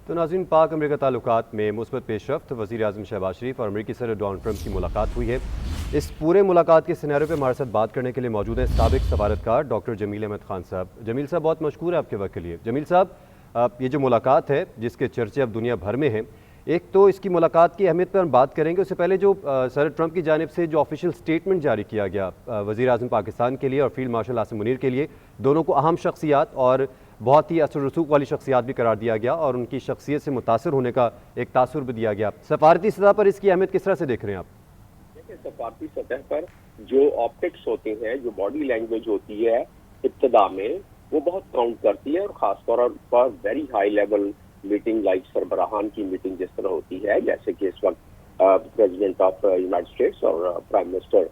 تو ناظرین، پاک امریکہ تعلقات میں مثبت پیش رفت، وزیر اعظم شہباز شریف اور امریکی صدر ڈونلڈ ٹرمپ کی ملاقات ہوئی ہے۔ اس پورے ملاقات کے سیناریو پہ ہمارے ساتھ بات کرنے کے لیے موجود ہیں سابق سفارتکار ڈاکٹر جمیل احمد خان صاحب۔ جمیل صاحب، بہت مشکور ہے آپ کے وقت کے لیے۔ جمیل صاحب، یہ جو ملاقات ہے جس کے چرچے اب دنیا بھر میں ہیں، ایک تو اس کی ملاقات کی اہمیت پر ہم بات کریں گے، اس سے پہلے جو صدر ٹرمپ کی جانب سے جو آفیشیل سٹیٹمنٹ جاری کیا گیا وزیر اعظم پاکستان کے لیے اور فیلڈ مارشل عاصم منیر کے لیے، دونوں کو اہم شخصیات اور بہت ہی اثر و رسوخ والی شخصیات بھی قرار دیا گیا اور ان کی شخصیت سے متاثر ہونے کا ایک تاثر بھی دیا گیا۔ سفارتی سطح پر اس کی اہمیت کس طرح سے دیکھ رہے ہیں آپ؟ دیکھیں، سفارتی سطح پر جو آپٹکس ہوتے ہیں، جو باڈی لینگویج ہوتی ہے ابتدا میں، وہ بہت کاؤنٹ کرتی ہے، اور خاص طور پر very high level meeting like سربراہان کی میٹنگ جس طرح ہوتی ہے، جیسے کہ اس وقت پریزیڈنٹ آف یونائیٹڈ اسٹیٹس اور پرائم منسٹر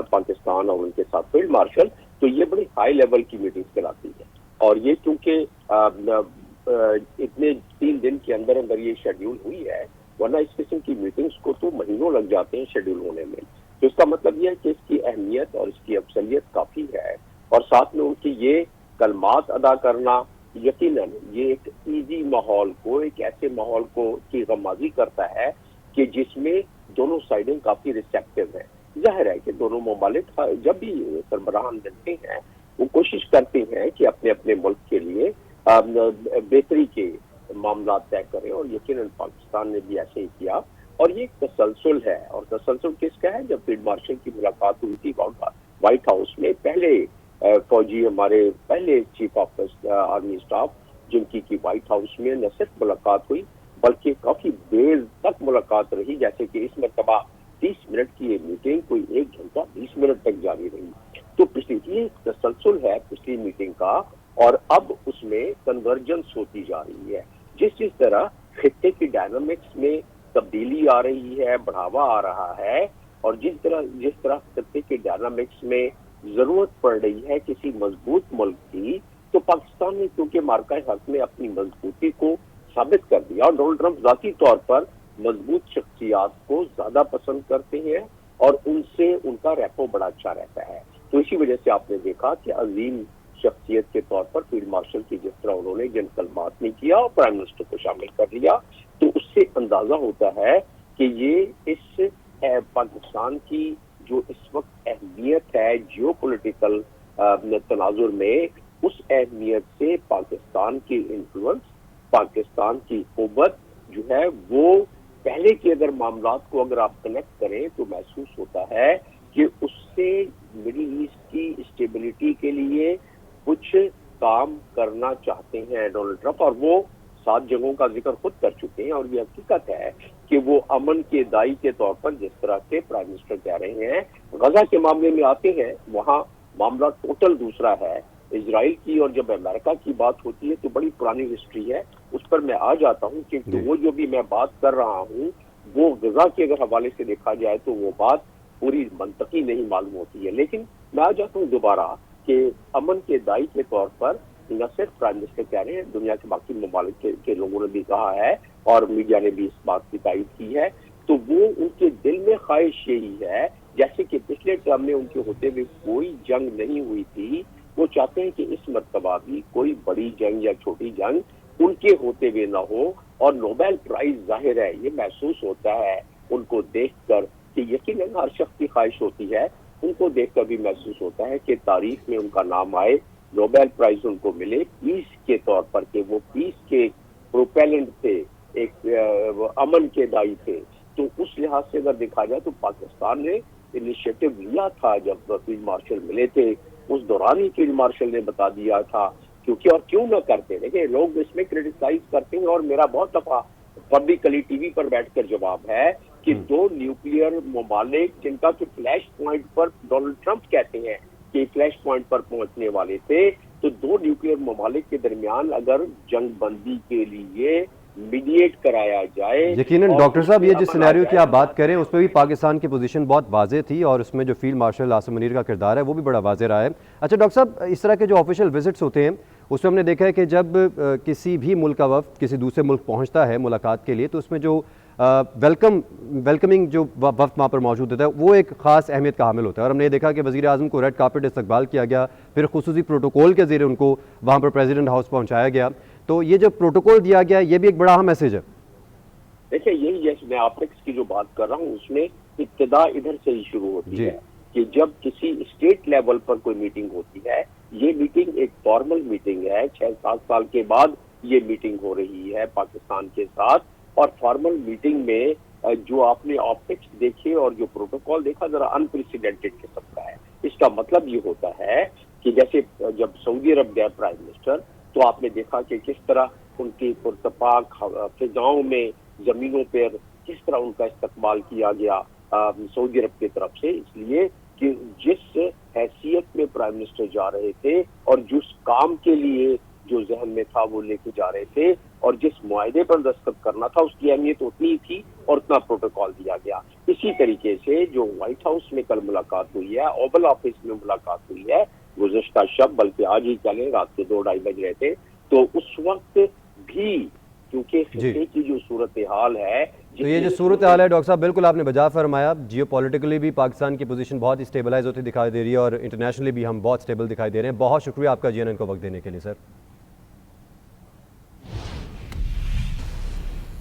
پاکستان اور ان کے ساتھ فیلڈ مارشل، تو یہ بڑی ہائی لیول کی میٹنگز کراتی ہے۔ اور یہ چونکہ اتنے 3 دن کے اندر یہ شیڈیول ہوئی ہے، ورنہ اس قسم کی میٹنگز کو تو مہینوں لگ جاتے ہیں شیڈیول ہونے میں، تو اس کا مطلب یہ ہے کہ اس کی اہمیت اور اس کی افضلیت کافی ہے، اور ساتھ میں ان کی یہ کلمات ادا کرنا یقیناً یہ ایک ایزی ماحول کو، ایک ایسے ماحول کو کی غمازی کرتا ہے کہ جس میں دونوں سائڈیں کافی ریسیپٹیو ہیں۔ ظاہر ہے کہ دونوں ممالک جب بھی سربراہان ملتے ہیں وہ کوشش کرتے ہیں کہ اپنے اپنے ملک کے لیے بہتری کے معاملات طے کریں، اور یقیناً پاکستان نے بھی ایسے ہی کیا، اور یہ ایک تسلسل ہے۔ اور تسلسل کس کا ہے؟ جب فیلڈ مارشل کی ملاقات ہوئی تھی وائٹ ہاؤس میں، پہلے فوجی ہمارے پہلے چیف آف آرمی اسٹاف جن کی وائٹ ہاؤس میں نہ صرف ملاقات ہوئی بلکہ کافی دیر تک ملاقات رہی، جیسے کہ اس مرتبہ 30 منٹ کی یہ میٹنگ کوئی 1 گھنٹہ 20 منٹ تک جاری رہی۔ تو یہ تسلسل ہے پچھلی میٹنگ کا، اور اب اس میں کنورجنس ہوتی جا رہی ہے۔ جس طرح خطے کی ڈائنامکس میں تبدیلی آ رہی ہے، بڑھاوا آ رہا ہے، اور جس طرح خطے کے ڈائنامکس میں ضرورت پڑ رہی ہے کسی مضبوط ملک کی، تو پاکستان نے کیونکہ مارکہ حق میں اپنی مضبوطی کو ثابت کر دیا، اور ڈونلڈ ٹرمپ ذاتی طور پر مضبوط شخصیات کو زیادہ پسند کرتے ہیں، اور ان سے ان کا ریپو بڑا اچھا رہتا ہے۔ تو اسی وجہ سے آپ نے دیکھا کہ عظیم شخصیت کے طور پر فیلڈ مارشل کی جس طرح انہوں نے جن کلمات میں کیا اور پرائم منسٹر کو شامل کر لیا، تو اس سے اندازہ ہوتا ہے کہ یہ اس پاکستان کی جو اس وقت اہمیت ہے جیو پولیٹیکل تناظر میں، اس اہمیت سے پاکستان کی انفلوئنس، پاکستان کی قوت جو ہے وہ پہلے کے اگر معاملات کو اگر آپ کنیکٹ کریں تو محسوس ہوتا ہے کہ اس سے مڈل ایسٹ کی اسٹیبلٹی کے لیے کچھ کام کرنا چاہتے ہیں ڈونلڈ ٹرمپ، اور وہ 7 جگہوں کا ذکر خود کر چکے ہیں، اور یہ حقیقت ہے کہ وہ امن کے دائی کے طور پر جس طرح کے پرائم منسٹر کہہ رہے ہیں۔ غزہ کے معاملے میں آتے ہیں، وہاں معاملہ ٹوٹل دوسرا ہے۔ اسرائیل کی اور جب امریکہ کی بات ہوتی ہے تو بڑی پرانی ہسٹری ہے، اس پر میں آ جاتا ہوں، کیونکہ وہ جو بھی میں بات کر رہا ہوں وہ غزہ کے اگر حوالے سے دیکھا جائے تو وہ بات پوری منطقی نہیں معلوم ہوتی ہے۔ لیکن میں آ جاتا ہوں دوبارہ کہ امن کے دائی کے طور پر نہ صرف پرائم منسٹر کہہ رہے ہیں، دنیا کے باقی ممالک کے لوگوں نے بھی کہا ہے، اور میڈیا نے بھی اس بات کی تائید کی ہے، تو وہ ان کے دل میں خواہش یہی ہے، جیسے کہ پچھلے ٹرم میں ان کے ہوتے ہوئے کوئی جنگ نہیں ہوئی تھی، وہ چاہتے ہیں کہ اس مرتبہ بھی کوئی بڑی جنگ یا چھوٹی جنگ ان کے ہوتے ہوئے نہ ہو، اور نوبل پرائز ظاہر ہے یہ محسوس ہوتا ہے ان کو دیکھ کر کہ یقیناً ہر شخص کی خواہش ہوتی ہے، ان کو دیکھ کر بھی محسوس ہوتا ہے کہ تاریخ میں ان کا نام آئے، نوبل پرائز ان کو ملے پیس کے طور پر، کہ وہ پیس کے پروپیلنٹ تھے، ایک امن کے دائی تھے۔ تو اس لحاظ سے اگر دیکھا جائے تو پاکستان نے انیشیٹو لیا تھا جب فیلڈ مارشل ملے تھے، اس دوران ہی فیلڈ مارشل نے بتا دیا تھا، کیونکہ اور کیوں نہ کرتے، دیکھیں لوگ اس میں کرٹیسائز کرتے ہیں، اور میرا بہت دفعہ پبلکلی ٹی وی پر بیٹھ کر جواب ہے کہ 2 نیوکلیئر ممالک جن کا کہ فلیش پوائنٹ پر ڈونلڈ ٹرمپ کہتے ہیں کہ فلیش پوائنٹ پر پہنچنے والے تھے، تو 2 نیوکلیئر ممالک کے درمیان اگر جنگ بندی کے لیے میڈیٹ کرایا جائے، یقیناً ڈاکٹر صاحب یہ جس سینیریو کی آپ بات کریں اس پہ بھی پاکستان کی پوزیشن بہت واضح تھی، اور اس میں جو فیلڈ مارشل عاصم منیر کا کردار ہے وہ بھی بڑا واضح رہا ہے۔ اچھا ڈاکٹر صاحب، اس طرح کے جو آفیشیل وزٹس ہوتے ہیں اس میں ہم نے دیکھا ہے کہ جب کسی بھی ملک کا وفد کسی دوسرے ملک پہنچتا ہے ملاقات کے لیے تو اس میں جو ویلکمنگ جو وفد وہاں پر موجود ہوتا ہے وہ ایک خاص اہمیت کا حامل ہوتا ہے، اور ہم نے دیکھا کہ وزیر اعظم کو ریڈ کارپٹ استقبال کیا گیا، پھر خصوصی پروٹوکول کے ذریعے ان کو وہاں پر پریزیڈنٹ ہاؤس پہنچایا گیا۔ تو یہ جو پروٹوکول دیا گیا ہے یہ بھی ایک بڑا اہم میسج ہے. دیکھیں یہی جیسے میں آپیکس کی جو بات کر رہا ہوں اس میں ابتدا ادھر سے ہی شروع ہوتی ہے کہ جب کسی اسٹیٹ لیول پر کوئی میٹنگ ہوتی ہے، یہ میٹنگ ایک فارمل میٹنگ ہے، 6-7 سال کے بعد یہ میٹنگ ہو رہی ہے پاکستان کے ساتھ، اور فارمل میٹنگ میں جو آپ نے آپٹکس دیکھے اور جو پروٹوکول دیکھا ذرا انپریسیڈنٹڈ قسم کا ہے. اس کا مطلب یہ ہوتا ہے کہ جیسے جب سعودی عرب گئے پرائم منسٹر تو آپ نے دیکھا کہ کس طرح ان کی پرتپاک فضاؤں میں زمینوں پر کس طرح ان کا استقبال کیا گیا سعودی عرب کی طرف سے، اس لیے کہ جس حیثیت میں پرائم منسٹر جا رہے تھے اور جس کام کے لیے جو ذہن میں تھا وہ لے کے جا رہے تھے اور جس معاہدے پر دستخط کرنا تھا اس کی اہمیت اتنی ہی تھی اور اتنا پروٹوکول دیا گیا. اسی طریقے سے جو وائٹ ہاؤس میں کل ملاقات ہوئی ہے، اوول آفس میں ملاقات ہوئی ہے گزشتہ شب، بلکہ آج ہی چلے، رات کے 2-2:30 بج رہے تھے، تو اس وقت بھی کیونکہ خطے کی جو صورتحال ہے، تو یہ جو صورتحال ہے ڈاکٹر صاحب بالکل آپ نے بجا فرمایا، جیو پولیٹیکلی بھی پاکستان کی پوزیشن بہت اسٹیبلائز ہوتی دکھائی دے رہی ہے اور انٹرنیشنلی بھی ہم بہت اسٹیبل دکھائی دے رہے ہیں. بہت شکریہ آپ کا جی این این کو وقت دینے کے لیے سر.